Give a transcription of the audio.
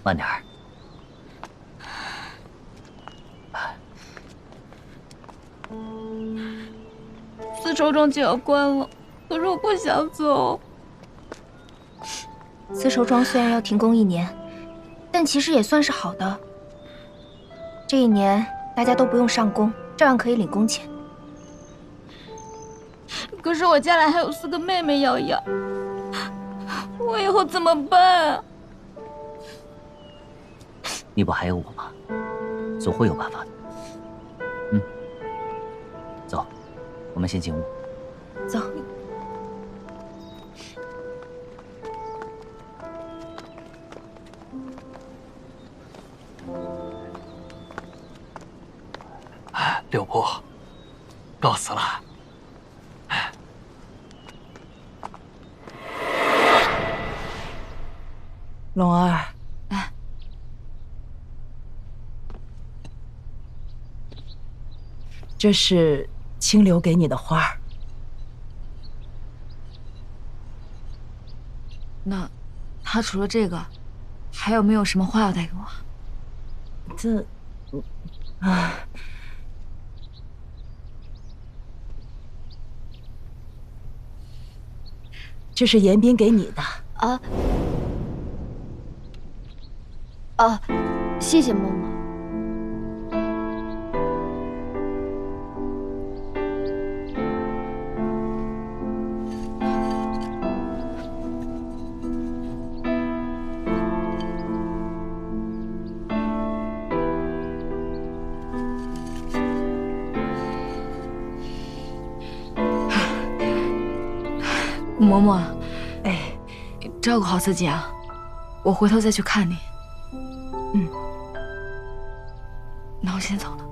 慢点儿。丝绸庄就要关了，可是我不想走。丝绸庄虽然要停工1年，但其实也算是好的。这1年大家都不用上工，照样可以领工钱。可是我家里还有4个妹妹要养，我以后怎么办啊？你不还有我吗？总会有办法的。嗯，走，我们先进屋。走。六婆，告辞了。龙儿，这是清流给你的花儿。那他除了这个，还有没有什么话要带给我？这，啊，这是严彬给你的。谢谢嬷嬷。嬷嬷，哎，照顾好自己啊，我回头再去看你。嗯，那我先走了。